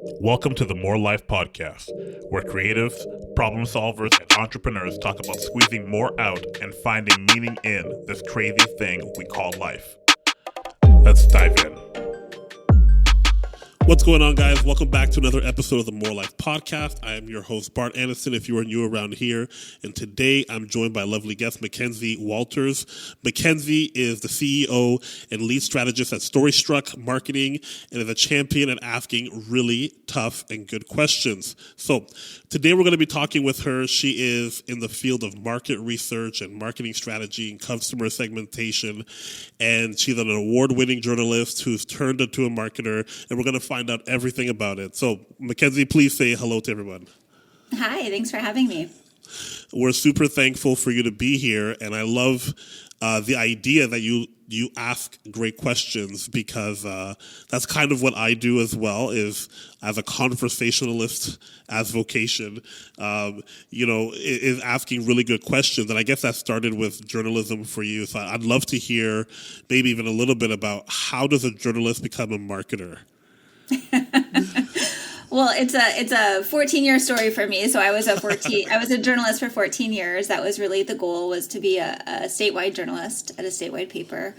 Welcome to the More Life Podcast, where creatives, problem solvers, and entrepreneurs talk about squeezing more out and finding meaning in this crazy thing we call life. Let's dive in. What's going on, guys? Welcome back to another episode of the More Life Podcast. I am your host, Bart Anderson, if you are new around here. And today I'm joined by a lovely guest, Mackenzie Walters. Mackenzie is the CEO and lead strategist at StoryStruck Marketing and is a champion at asking really tough and good questions. So today we're going to be talking with her. She is in the field of market research and marketing strategy and customer segmentation. And she's an award-winning journalist who's turned into a marketer. And we're going to find out everything about it. So, Mackenzie, please say hello to everyone. Hi, thanks for having me. We're super thankful for you to be here, and I love the idea that you ask great questions because that's kind of what I do as well, is as a conversationalist as vocation, is asking really good questions. And I guess that started with journalism for you. So I'd love to hear maybe even a little bit about how does a journalist become a marketer? Well, it's a 14-year story for me. So I was a journalist for 14 years. That was really the goal, was to be a statewide journalist at a statewide paper.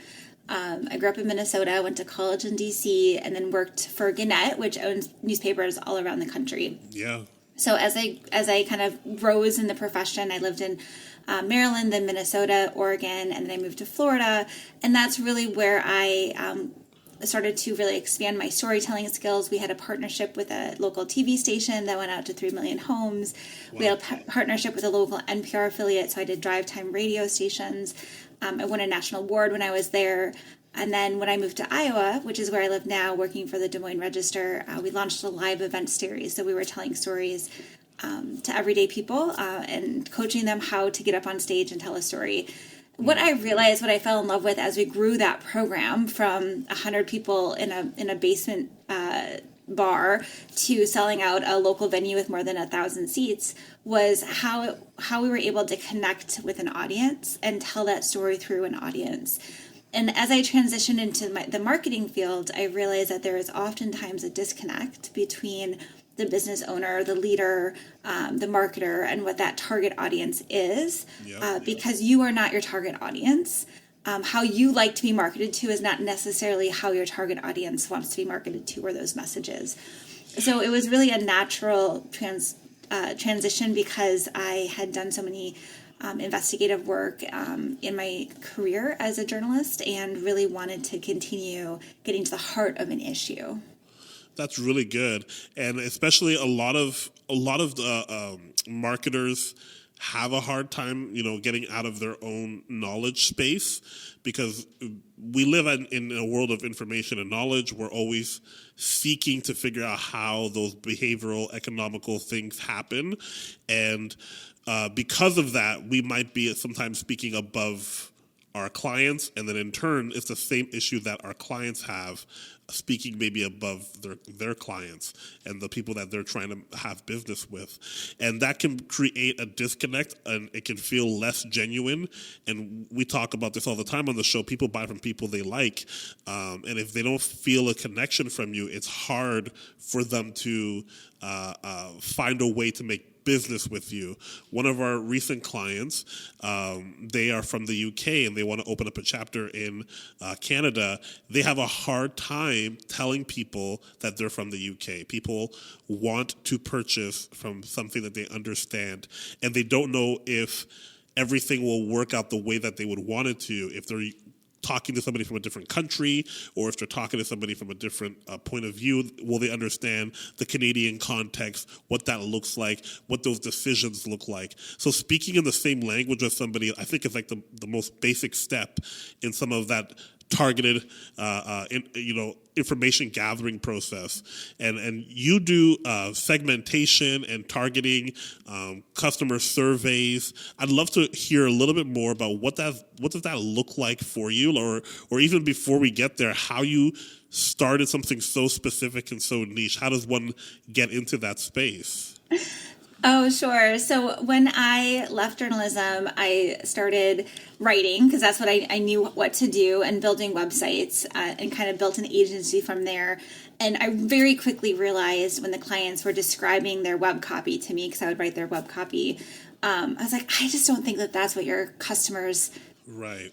I grew up in Minnesota, went to college in DC, and then worked for Gannett, which owns newspapers all around the country. Yeah. So as I kind of rose in the profession, I lived in Maryland, then Minnesota, Oregon, and then I moved to Florida. And that's really where I started to really expand my storytelling skills. We had a partnership with a local TV station that went out to 3 million homes. Wow. We had a partnership with a local NPR affiliate, so I did drive time radio stations. I won a national award when I was there. And then when I moved to Iowa, which is where I live now, working for the Des Moines Register, we launched a live event series. So we were telling stories to everyday people and coaching them how to get up on stage and tell a story. What I realized, what I fell in love with as we grew that program from 100 people in a basement bar to selling out a local venue with more than 1,000 seats, was how we were able to connect with an audience and tell that story through an audience. And as I transitioned into the marketing field, I realized that there is oftentimes a disconnect between the business owner, the leader, the marketer, and what that target audience is, because you are not your target audience. How you like to be marketed to is not necessarily how your target audience wants to be marketed to, or those messages. So it was really a natural transition, because I had done so many investigative work in my career as a journalist, and really wanted to continue getting to the heart of an issue. That's really good, and especially a lot of the marketers have a hard time, getting out of their own knowledge space, because we live in a world of information and knowledge. We're always seeking to figure out how those behavioral, economical things happen, and because of that, we might be sometimes speaking above our clients, and then in turn, it's the same issue that our clients have, speaking maybe above their clients and the people that they're trying to have business with. And that can create a disconnect, and it can feel less genuine. And we talk about this all the time on the show. People buy from people they like. And if they don't feel a connection from you, it's hard for them to find a way to make business with you. One of our recent clients, they are from the UK and they want to open up a chapter in Canada. They have a hard time telling people that they're from the UK. People want to purchase from something that they understand, and they don't know if everything will work out the way that they would want it to if they're talking to somebody from a different country, or if they're talking to somebody from a different point of view. Will they understand the Canadian context, what that looks like, what those decisions look like? So speaking in the same language as somebody, I think, is like the most basic step in some of that targeted, information gathering process. And you do segmentation and targeting, customer surveys. I'd love to hear a little bit more about what does that look like for you, or even before we get there, how you started something so specific and so niche. How does one get into that space? Oh, sure. So when I left journalism, I started writing because that's what I knew what to do, and building websites, and kind of built an agency from there. And I very quickly realized when the clients were describing their web copy to me, because I would write their web copy, I was like, I just don't think that that's what your customers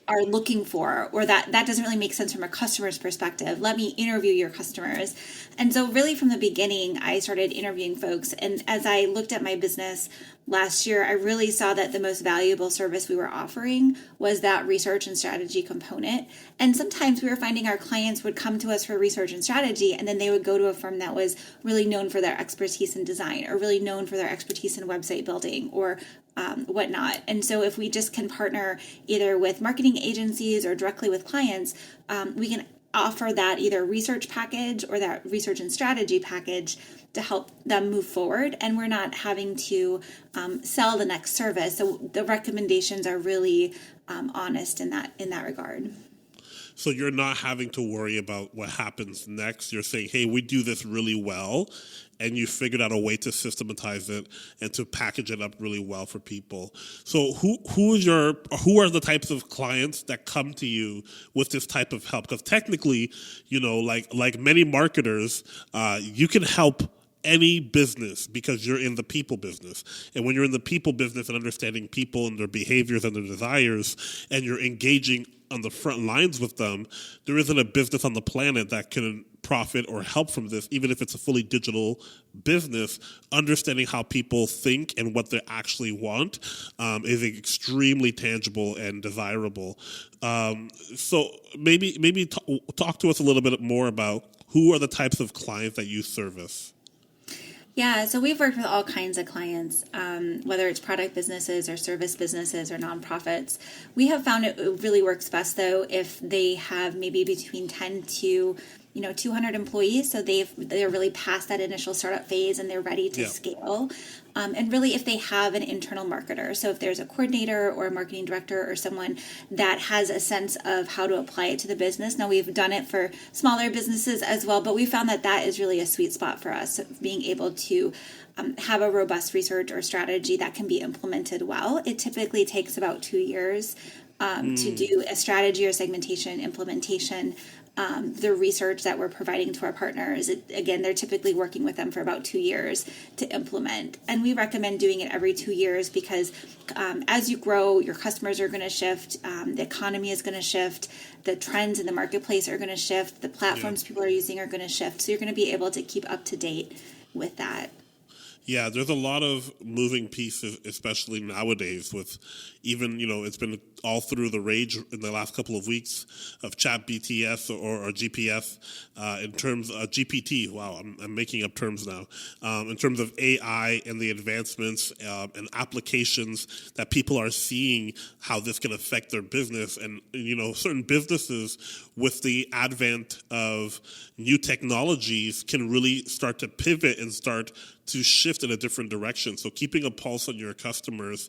are looking for, or that doesn't really make sense from a customer's perspective. Let me interview your customers. And so really from the beginning, I started interviewing folks. And as I looked at my business last year, I really saw that the most valuable service we were offering was that research and strategy component. And sometimes we were finding our clients would come to us for research and strategy, and then they would go to a firm that was really known for their expertise in design, or really known for their expertise in website building, or whatnot. And so if we just can partner either with marketing agencies or directly with clients, we can offer that either research package or that research and strategy package to help them move forward. And we're not having to sell the next service. So the recommendations are really honest in that regard. So you're not having to worry about what happens next. You're saying, hey, we do this really well, and you figured out a way to systematize it and to package it up really well for people. So who are the types of clients that come to you with this type of help? Because technically, like many marketers, you can help any business because you're in the people business. And when you're in the people business and understanding people and their behaviors and their desires, and you're engaging on the front lines with them, there isn't a business on the planet that can profit or help from this, even if it's a fully digital business. Understanding how people think and what they actually want is extremely tangible and desirable. So maybe talk to us a little bit more about who are the types of clients that you service. Yeah, so we've worked with all kinds of clients, whether it's product businesses or service businesses or nonprofits. We have found it really works best, though, if they have maybe between 10 to 200 employees. So they're really past that initial startup phase and they're ready to scale. And really, if they have an internal marketer, so if there's a coordinator or a marketing director or someone that has a sense of how to apply it to the business. Now, we've done it for smaller businesses as well, but we found that is really a sweet spot for us, being able to have a robust research or strategy that can be implemented well. It typically takes about 2 years to do a strategy or segmentation implementation. The research that we're providing to our partners, again, they're typically working with them for about 2 years to implement. And we recommend doing it every 2 years because as you grow, your customers are going to shift, the economy is going to shift, the trends in the marketplace are going to shift, the platforms people are using are going to shift. So you're going to be able to keep up to date with that. Yeah, there's a lot of moving pieces, especially nowadays with even, it's been all through the rage in the last couple of weeks of chat BTS or GPS in terms of GPT. Wow, I'm making up terms now. In terms of AI and the advancements and applications that people are seeing, how this can affect their business. And, certain businesses with the advent of new technologies can really start to pivot and start to shift in a different direction. So keeping a pulse on your customers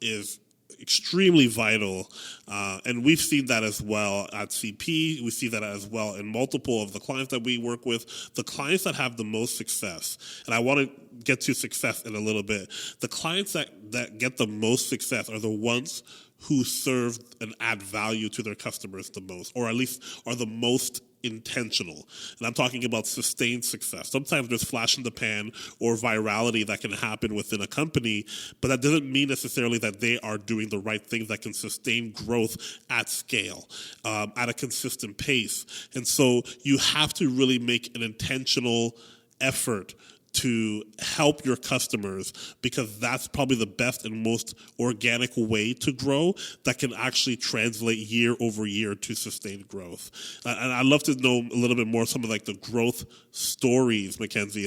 is extremely vital. And we've seen that as well at CP. We see that as well in multiple of the clients that we work with. The clients that have the most success, and I want to get to success in a little bit, the clients that get the most success are the ones who serve and add value to their customers the most, or at least are the most intentional. And I'm talking about sustained success. Sometimes there's flash in the pan or virality that can happen within a company, but that doesn't mean necessarily that they are doing the right things that can sustain growth at scale, at a consistent pace. And so you have to really make an intentional effort to help your customers, because that's probably the best and most organic way to grow that can actually translate year over year to sustained growth. And I'd love to know a little bit more some of the growth stories, Mackenzie.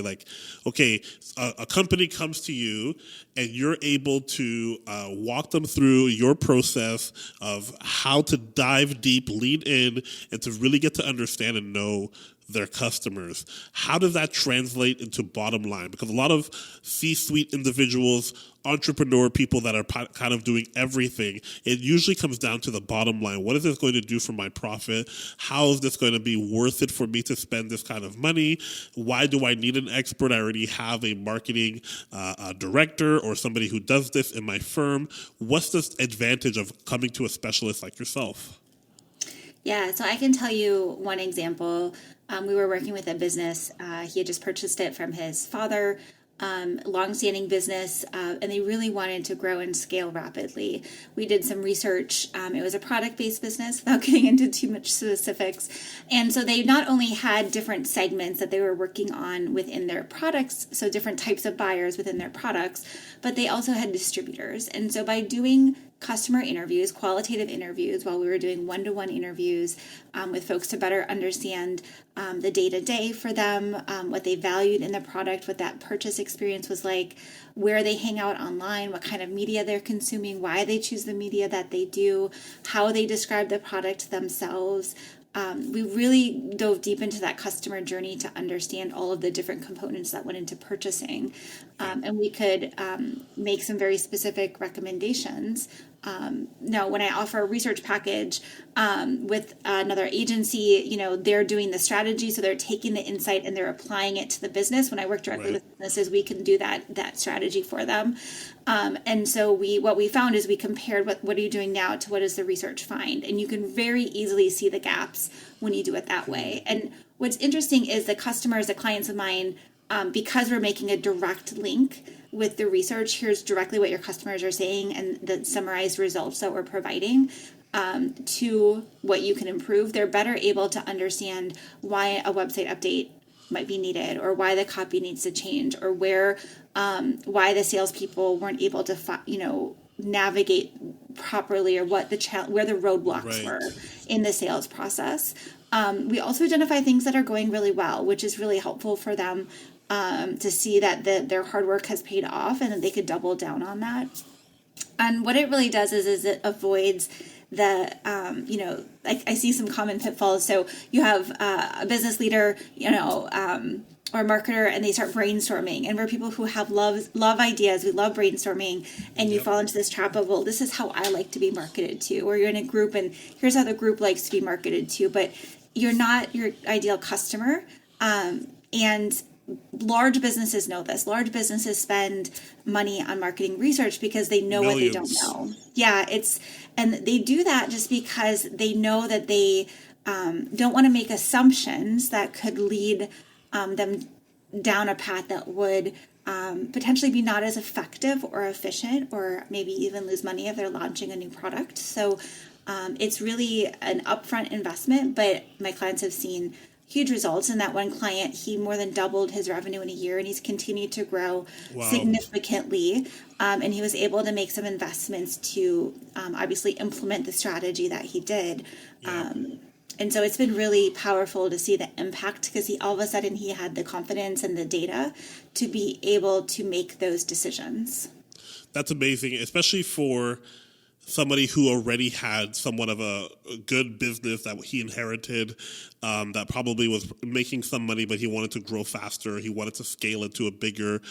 Okay, a company comes to you and you're able to walk them through your process of how to dive deep, lean in, and to really get to understand and know their customers. How does that translate into bottom line? Because a lot of C-suite individuals, entrepreneur people that are kind of doing everything, it usually comes down to the bottom line. What is this going to do for my profit? How is this going to be worth it for me to spend this kind of money? Why do I need an expert? I already have a marketing director or somebody who does this in my firm. What's the advantage of coming to a specialist like yourself? Yeah, so I can tell you one example. We were working with a business. He had just purchased it from his father, longstanding business, and they really wanted to grow and scale rapidly. We did some research. It was a product-based business without getting into too much specifics. And so they not only had different segments that they were working on within their products, so different types of buyers within their products, but they also had distributors. And so by doing customer interviews, qualitative interviews, while we were doing one-to-one interviews with folks to better understand the day-to-day for them, what they valued in the product, what that purchase experience was like, where they hang out online, what kind of media they're consuming, why they choose the media that they do, how they describe the product themselves. We really dove deep into that customer journey to understand all of the different components that went into purchasing. And we could make some very specific recommendations. Now, when I offer a research package with another agency, they're doing the strategy, so they're taking the insight and they're applying it to the business. When I work directly with businesses, we can do that strategy for them. And so what we found is we compared what are you doing now to what does the research find, and you can very easily see the gaps when you do it that way. And what's interesting is the clients of mine, because we're making a direct link with the research, here's directly what your customers are saying and the summarized results that we're providing to what you can improve. They're better able to understand why a website update might be needed, or why the copy needs to change, or why the salespeople weren't able to navigate properly, or where the roadblocks were in the sales process. We also identify things that are going really well, which is really helpful for them to see that their hard work has paid off and that they could double down on that. And what it really does is it avoids the, I see some common pitfalls. So you have a business leader, or a marketer, and they start brainstorming. And we're people who have love ideas. We love brainstorming. And you fall into this trap of, well, this is how I like to be marketed to. Or you're in a group and here's how the group likes to be marketed to. But you're not your ideal customer. And large businesses know this. Large businesses spend money on marketing research because they know Millions. what they don't know. Yeah, and they do that just because they know that they don't want to make assumptions that could lead them down a path that would potentially be not as effective or efficient, or maybe even lose money if they're launching a new product. So it's really an upfront investment, but my clients have seen huge results. And that one client, he more than doubled his revenue in a year, and he's continued to grow significantly. And he was able to make some investments to obviously implement the strategy that he did. And so it's been really powerful to see the impact, because all of a sudden he had the confidence and the data to be able to make those decisions. That's amazing, especially for somebody who already had somewhat of a good business that he inherited, that probably was making some money, but he wanted to grow faster. He wanted to scale it to a bigger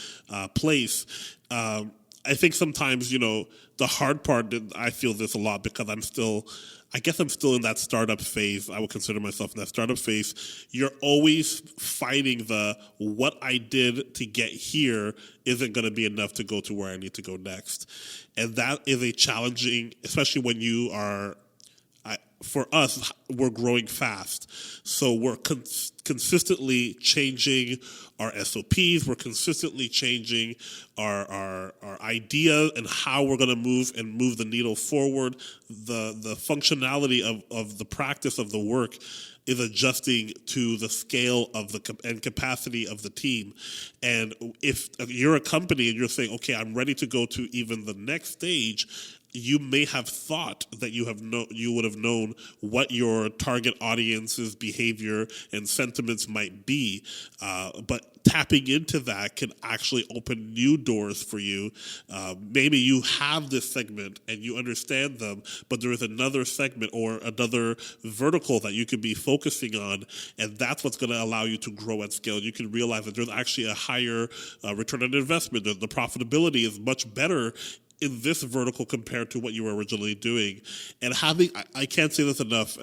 place. I think sometimes, the hard part, I feel this a lot because I'm still in that startup phase. I would consider myself in that startup phase. You're always fighting what I did to get here isn't going to be enough to go to where I need to go next. And that is a challenging, especially when you are, for us, we're growing fast. So we're consistently changing our SOPs. We're consistently changing our idea and how we're going to move the needle forward. The functionality of the practice of the work is adjusting to the scale of and capacity of the team. And if you're a company and you're saying, okay, I'm ready to go to even the next stage, you may have thought that you would have known what your target audience's behavior and sentiments might be, but tapping into that can actually open new doors for you. Maybe you have this segment and you understand them, but there is another segment or another vertical that you could be focusing on, and that's what's going to allow you to grow at scale. You can realize that there's actually a higher return on investment. The profitability is much better in this vertical compared to what you were originally doing. And I can't say this enough,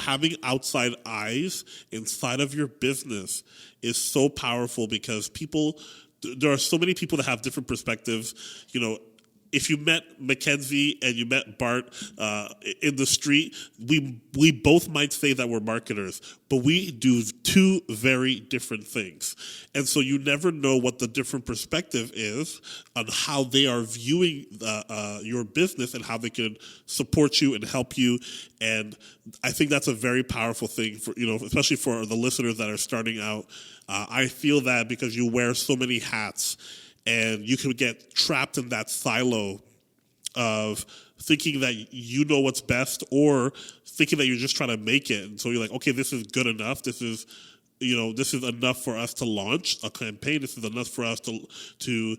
having outside eyes inside of your business is so powerful, because there are so many people that have different perspectives. If you met Mackenzie and you met Bart in the street, we both might say that we're marketers, but we do two very different things. And so you never know what the different perspective is on how they are viewing your business and how they can support you and help you. And I think that's a very powerful thing for, especially for the listeners that are starting out. I feel that because you wear so many hats and you can get trapped in that silo of thinking that you know what's best or thinking that you're just trying to make it. And so you're like, okay, this is good enough. This is enough for us to launch a campaign. This is enough for us to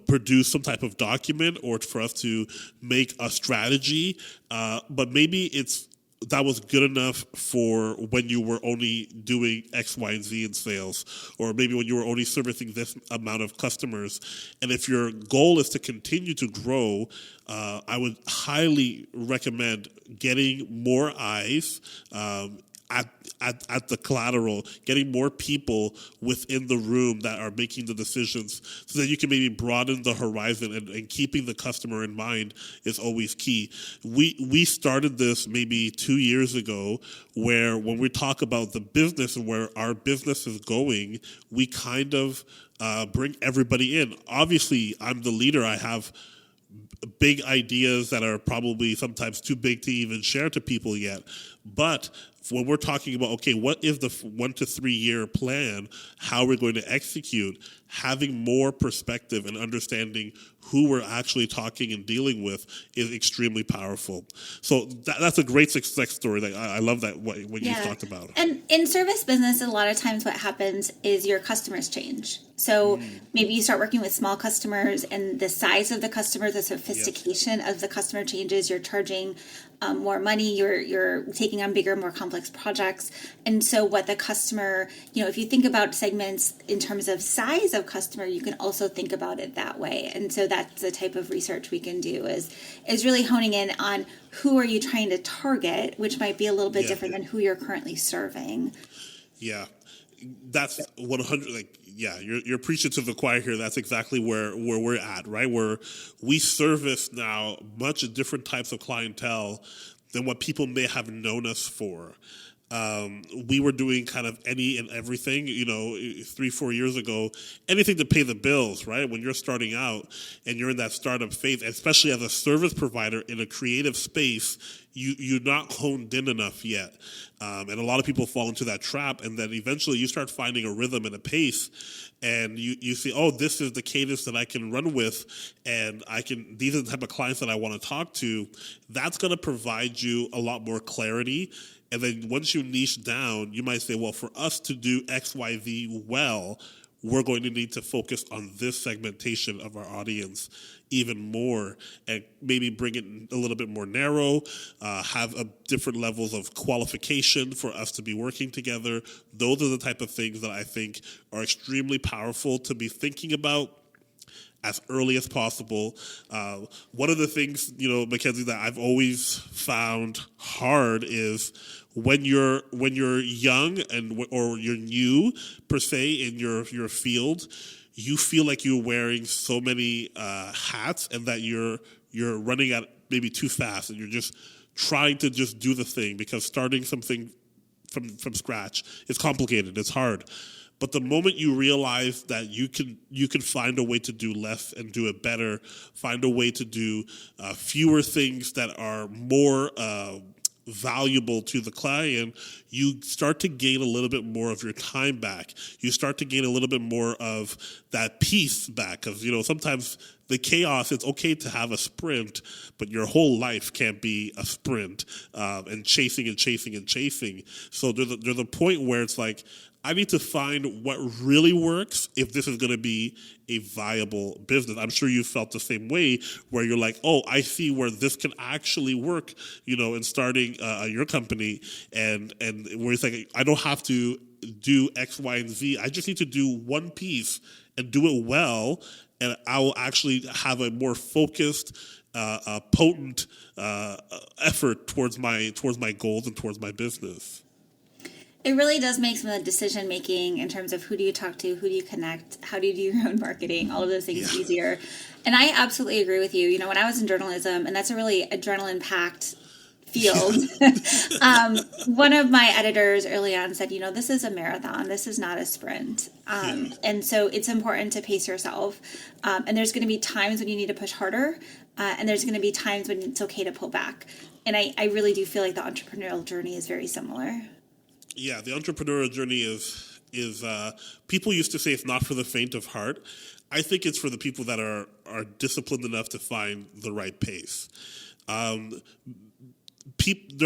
produce some type of document or for us to make a strategy. But maybe that was good enough for when you were only doing X, Y, and Z in sales, or maybe when you were only servicing this amount of customers. And if your goal is to continue to grow, I would highly recommend getting more eyes at the collateral, getting more people within the room that are making the decisions so that you can maybe broaden the horizon, and keeping the customer in mind is always key. We started this maybe 2 years ago, where when we talk about the business and where our business is going, we kind of bring everybody in. Obviously, I'm the leader. I have big ideas that are probably sometimes too big to even share to people yet. But when we're talking about, okay, what is the 1 to 3 year plan, how we're going to execute, having more perspective and understanding who we're actually talking and dealing with is extremely powerful. So that's a great success story. That I love that what you talked about. And in service business, a lot of times what happens is your customers change. So maybe you start working with small customers, and the size of the customer, the sophistication of the customer changes. You're charging more money. You're taking on bigger, more complex projects. And so what the customer, if you think about segments in terms of size of customer, you can also think about it that way. And so that's the type of research we can do is really honing in on who are you trying to target, which might be a little bit different than who you're currently serving. Yeah, that's 100. You're preaching to the choir here. That's exactly where we're at, right? Where we service now much different types of clientele than what people may have known us for. We were doing kind of any and everything, 3-4 years ago, anything to pay the bills, right? When you're starting out and you're in that startup phase, especially as a service provider in a creative space, you're not honed in enough yet. And a lot of people fall into that trap, and then eventually you start finding a rhythm and a pace, and you see, oh, this is the cadence that I can run with, and these are the type of clients that I want to talk to. That's going to provide you a lot more clarity. And then once you niche down, you might say, well, for us to do X, Y, Z well, we're going to need to focus on this segmentation of our audience even more, and maybe bring it a little bit more narrow, have different levels of qualification for us to be working together. Those are the type of things that I think are extremely powerful to be thinking about as early as possible. One of the things, Mackenzie, that I've always found hard is when you're young or you're new per se in your field, you feel like you're wearing so many hats, and that you're running at maybe too fast, and you're just trying to just do the thing, because starting something from scratch is complicated. It's hard. But the moment you realize that you can find a way to do less and do it better, find a way to do fewer things that are more valuable to the client, you start to gain a little bit more of your time back. You start to gain a little bit more of that peace back. Because, sometimes the chaos, it's okay to have a sprint, but your whole life can't be a sprint and chasing and chasing and chasing. So there's a point where it's like, I need to find what really works if this is going to be a viable business. I'm sure you felt the same way, where you're like, oh, I see where this can actually work, in starting your company, and where it's like, I don't have to do X, Y, and Z. I just need to do one piece and do it well, and I will actually have a more focused, potent effort towards my goals and towards my business. It really does make some of the decision making in terms of who do you talk to, who do you connect, how do you do your own marketing, all of those things easier. And I absolutely agree with you. When I was in journalism, and that's a really adrenaline packed field. One of my editors early on said, this is a marathon. This is not a sprint. And so it's important to pace yourself. And there's going to be times when you need to push harder. And there's going to be times when it's okay to pull back. And I really do feel like the entrepreneurial journey is very similar. Yeah, the entrepreneurial journey is people used to say it's not for the faint of heart. I think it's for the people that are disciplined enough to find the right pace. There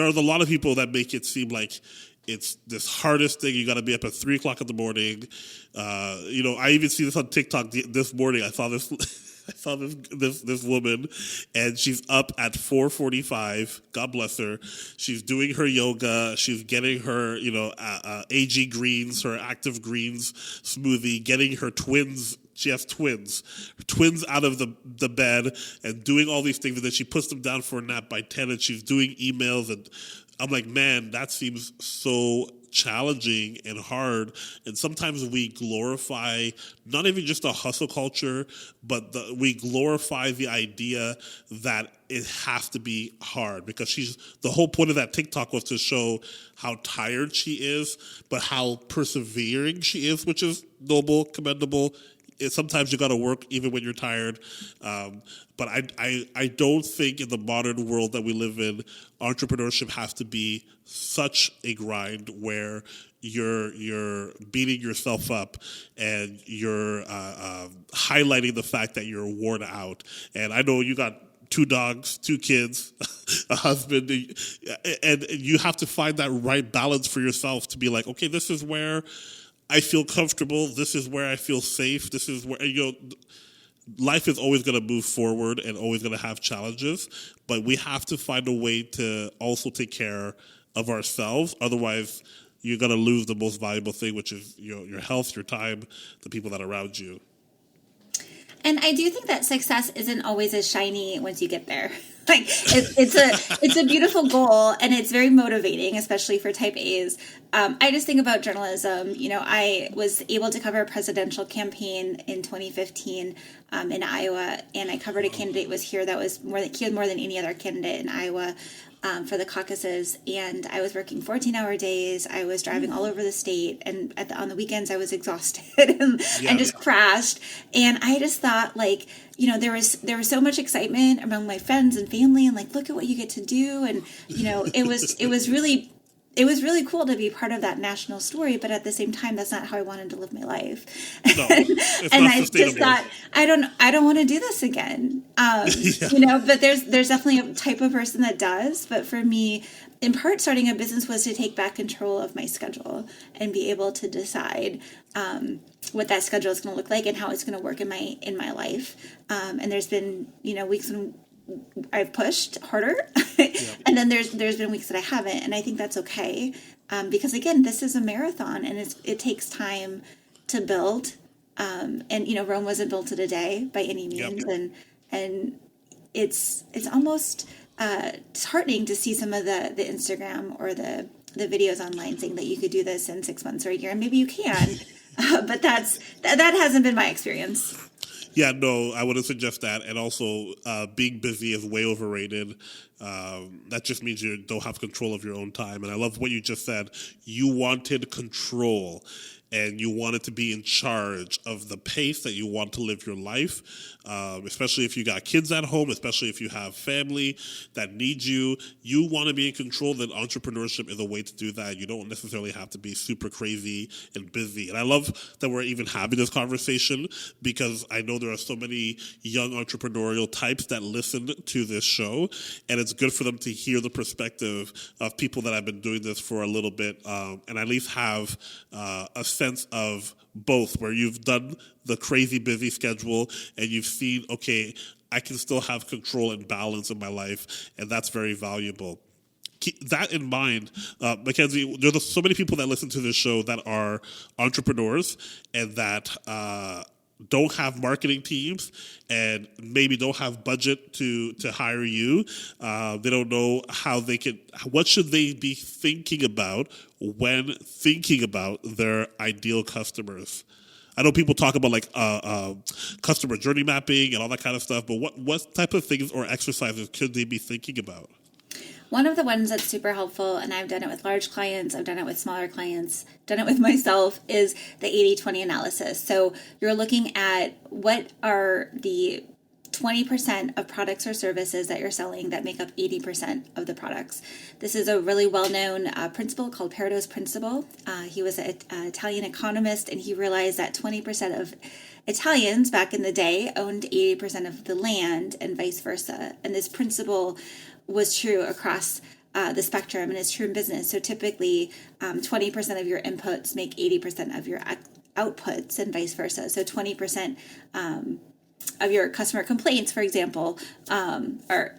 are a lot of people that make it seem like it's this hardest thing. You got to be up at 3:00 in the morning. I even see this on TikTok this morning. I saw this. I saw this woman, and she's up at 4:45. God bless her. She's doing her yoga. She's getting her, AG greens, her active greens smoothie, getting her twins. She has twins out of the bed and doing all these things. And then she puts them down for a nap by 10, and she's doing emails. And I'm like, man, that seems so challenging and hard. And sometimes we glorify not even just a hustle culture, but we glorify the idea that it has to be hard, because the whole point of that TikTok was to show how tired she is, but how persevering she is, which is noble, commendable. Sometimes you got to work even when you're tired. But I don't think in the modern world that we live in, entrepreneurship has to be such a grind where you're beating yourself up and you're highlighting the fact that you're worn out. And I know you got 2 dogs, 2 kids, a husband, and you have to find that right balance for yourself to be like, okay, this is where I feel comfortable. This is where I feel safe. This is where, life is always going to move forward and always going to have challenges, but we have to find a way to also take care of ourselves. Otherwise, you're going to lose the most valuable thing, which is your health, your time, the people that are around you. And I do think that success isn't always as shiny once you get there. Like it's a beautiful goal, and it's very motivating, especially for type A's. I just think about journalism. I was able to cover a presidential campaign in 2015 in Iowa, and I covered a candidate was here that was more than any other candidate in Iowa. For the caucuses, and I was working 14-hour days. I was driving all over the state, and on the weekends I was exhausted and just crashed. And I just thought, there was so much excitement among my friends and family, and look at what you get to do, and it was really cool to be part of that national story. But at the same time, that's not how I wanted to live my life. No, it's and not I sustainable. just thought, I don't want to do this again. But there's definitely a type of person that does. But for me, in part, starting a business was to take back control of my schedule and be able to decide what that schedule is going to look like and how it's going to work in my life. And there's been weeks when I've pushed harder, and then there's been weeks that I haven't, and I think that's okay, because again, this is a marathon, and it takes time to build, and Rome wasn't built in a day by any means, and it's almost disheartening to see some of the Instagram or the videos online saying that you could do this in 6 months or a year, and maybe you can, but that hasn't been my experience. Yeah, no, I wouldn't suggest that. And also, being busy is way overrated. That just means you don't have control of your own time. And I love what you just said. You wanted control, and you wanted to be in charge of the pace that you want to live your life, especially if you got kids at home, especially if you have family that needs you. You want to be in control, then entrepreneurship is a way to do that. You don't necessarily have to be super crazy and busy. And I love that we're even having this conversation, because I know there are so many young entrepreneurial types that listen to this show, and it's good for them to hear the perspective of people that have been doing this for a little bit, and at least have a sense of both, where you've done the crazy busy schedule and you've seen, okay, I can still have control and balance in my life, and that's very valuable. Keep that in mind, Mackenzie. There's so many people that listen to this show that are entrepreneurs and that don't have marketing teams and maybe don't have budget to hire you. They don't know what should they be thinking about when thinking about their ideal customers. I know people talk about customer journey mapping and all that kind of stuff, but what type of things or exercises could they be thinking about? One of the ones that's super helpful, and I've done it with large clients, I've done it with smaller clients, done it with myself, is the 80-20 analysis. So you're looking at what are the 20% of products or services that you're selling that make up 80% of the products. This is a really well-known principle called Pareto's principle. He was an Italian economist, and he realized that 20% of Italians back in the day owned 80% of the land and vice versa. And this principle was true across the spectrum, and it's true in business. So typically 20% of your inputs make 80% of your outputs and vice versa. So 20% of your customer complaints, for example, are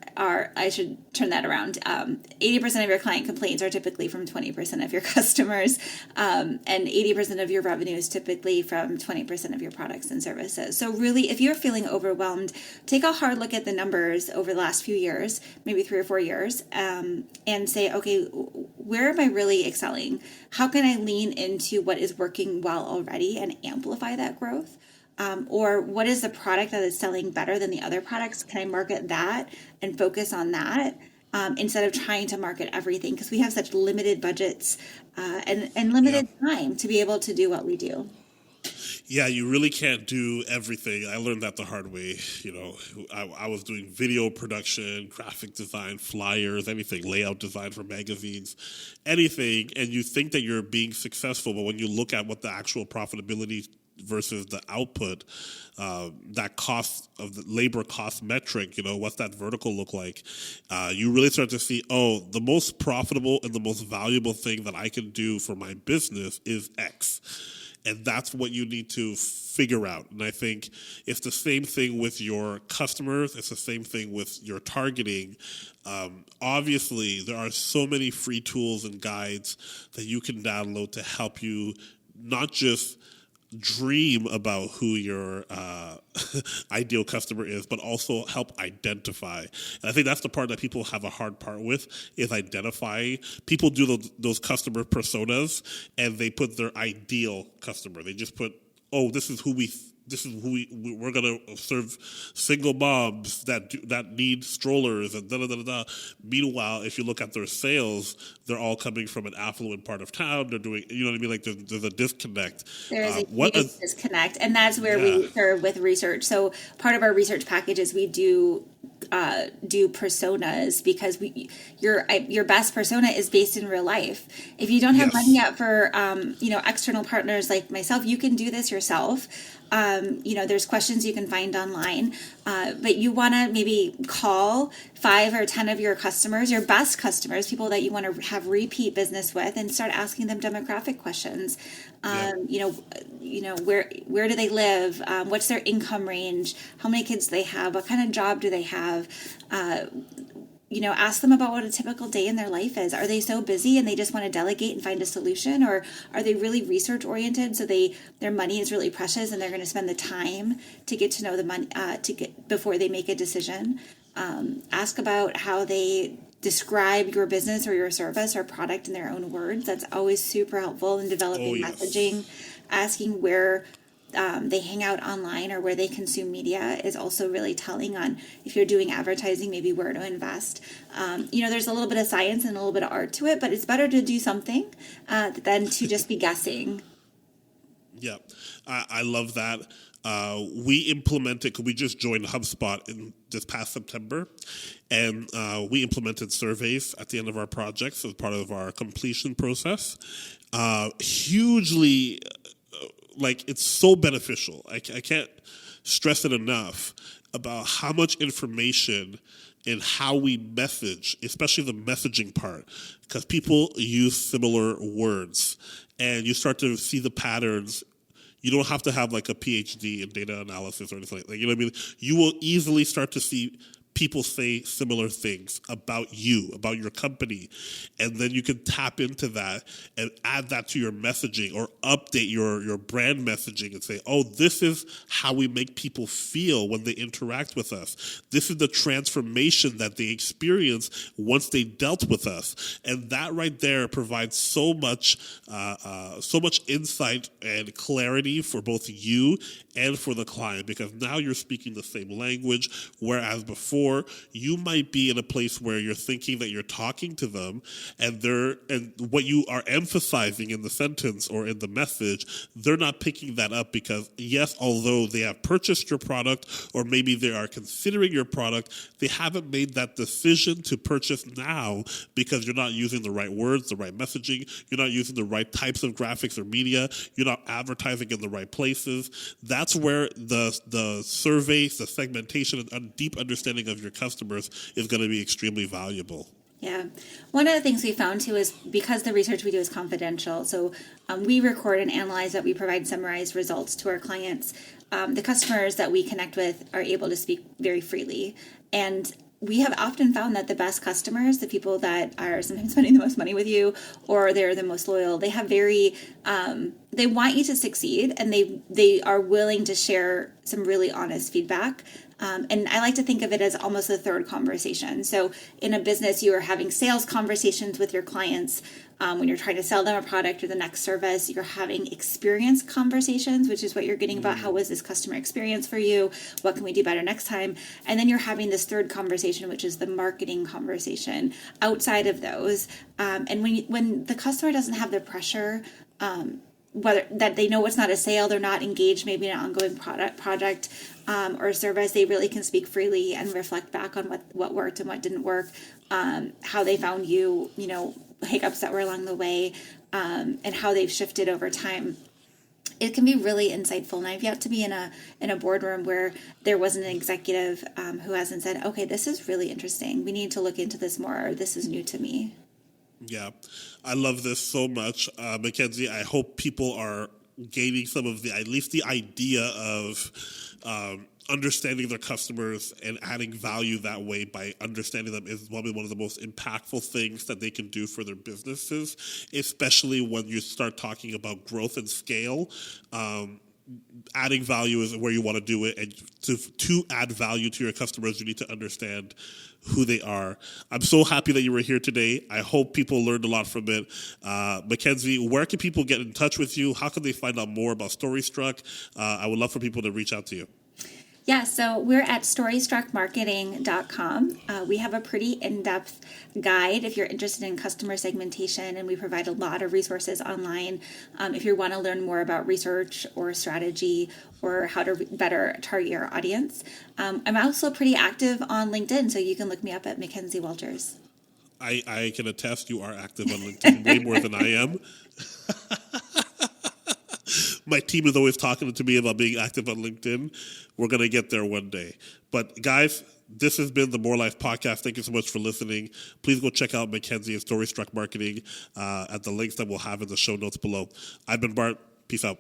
I should turn that around. 80% of your client complaints are typically from 20% of your customers, and 80% of your revenue is typically from 20% of your products and services. So really, if you're feeling overwhelmed, take a hard look at the numbers over the last few years, maybe 3 or 4 years, and say, okay, where am I really excelling? How can I lean into what is working well already and amplify that growth? Or what is the product that is selling better than the other products? Can I market that and focus on that instead of trying to market everything? Because we have such limited budgets and limited time to be able to do what we do. Yeah, you really can't do everything. I learned that the hard way. I was doing video production, graphic design, flyers, anything, layout design for magazines, anything. And you think that you're being successful, but when you look at what the actual profitability versus the output, that cost of the labor cost metric, what's that vertical look like? You really start to see, the most profitable and the most valuable thing that I can do for my business is X. And that's what you need to figure out. And I think it's the same thing with your customers. It's the same thing with your targeting. Obviously, there are so many free tools and guides that you can download to help you not just dream about who your ideal customer is, but also help identify. And I think that's the part that people have a hard part with, is identifying. People do those customer personas, and they put their ideal customer. They just put, this is who we're gonna serve single moms that need strollers and da-da-da-da-da. Meanwhile, if you look at their sales, they're all coming from an affluent part of town. They're doing, you know what I mean? Like there's a disconnect. There is a huge disconnect, and that's where we serve with research. So part of our research package is we do personas, because your best persona is based in real life. If you don't have money yet for external partners like myself, you can do this yourself. There's questions you can find online, but you want to maybe call 5 or 10 of your customers, your best customers, people that you want to have repeat business with, and start asking them demographic questions. Where do they live? What's their income range? How many kids do they have? What kind of job do they have? Ask them about what a typical day in their life is. Are they so busy and they just want to delegate and find a solution? Or are they really research oriented? So their money is really precious, and they're going to spend the time to get to know the money before they make a decision. Ask about how they describe your business or your service or product in their own words. That's always super helpful in developing messaging. Asking where they hang out online or where they consume media is also really telling on if you're doing advertising, maybe where to invest. There's a little bit of science and a little bit of art to it, but it's better to do something than to just be guessing. Yeah, I love that. We implemented, because we just joined HubSpot in this past September, and we implemented surveys at the end of our projects as part of our completion process. Hugely, it's so beneficial. I can't stress it enough about how much information and how we message, especially the messaging part, because people use similar words, and you start to see the patterns. You don't have to have a PhD in data analysis or anything like that. You know what I mean? You will easily start to see people say similar things about you, about your company, and then you can tap into that and add that to your messaging or update your brand messaging and say, this is how we make people feel when they interact with us. This is the transformation that they experience once they dealt with us. And that right there provides so much insight and clarity for both you and for the client, because now you're speaking the same language, whereas before or you might be in a place where you're thinking that you're talking to them, and what you are emphasizing in the sentence or in the message, they're not picking that up because, yes, although they have purchased your product or maybe they are considering your product, they haven't made that decision to purchase now because you're not using the right words, the right messaging, you're not using the right types of graphics or media, you're not advertising in the right places. That's where the surveys, the segmentation, and a deep understanding of your customers is going to be extremely valuable. Yeah. One of the things we found too is because the research we do is confidential, so we record and analyze that, we provide summarized results to our clients. The customers that we connect with are able to speak very freely. And we have often found that the best customers, the people that are sometimes spending the most money with you, or they're the most loyal, they have they want you to succeed, and they are willing to share some really honest feedback. And I like to think of it as almost a third conversation. So in a business, you are having sales conversations with your clients. When you're trying to sell them a product or the next service, you're having experience conversations, which is what you're getting about how was this customer experience for you? What can we do better next time? And then you're having this third conversation, which is the marketing conversation outside of those. And when the customer doesn't have the pressure, whether that they know it's not a sale, they're not engaged maybe in an ongoing project or service, they really can speak freely and reflect back on what worked and what didn't work, how they found you, hiccups that were along the way, and how they've shifted over time. It can be really insightful, and I've yet to be in a boardroom where there wasn't an executive who hasn't said, okay, this is really interesting, we need to look into this more, or this is new to me. Yeah, I love this so much. Mackenzie, I hope people are gaining some of at least the idea of understanding their customers and adding value that way by understanding them is probably one of the most impactful things that they can do for their businesses, especially when you start talking about growth and scale. Adding value is where you want to do it, and to add value to your customers, you need to understand who they are. I'm so happy that you were here today. I hope people learned a lot from it. Mackenzie, where can people get in touch with you? How can they find out more about StoryStruck? I would love for people to reach out to you. Yeah, so we're at StoryStruckMarketing.com. We have a pretty in-depth guide if you're interested in customer segmentation, and we provide a lot of resources online if you want to learn more about research or strategy or how to better target your audience. I'm also pretty active on LinkedIn, so you can look me up at Mackenzie Walters. I can attest you are active on LinkedIn way more than I am. My team is always talking to me about being active on LinkedIn. We're going to get there one day. But guys, this has been the More Life Podcast. Thank you so much for listening. Please go check out Mackenzie and StoryStruck Marketing at the links that we'll have in the show notes below. I've been Bart. Peace out.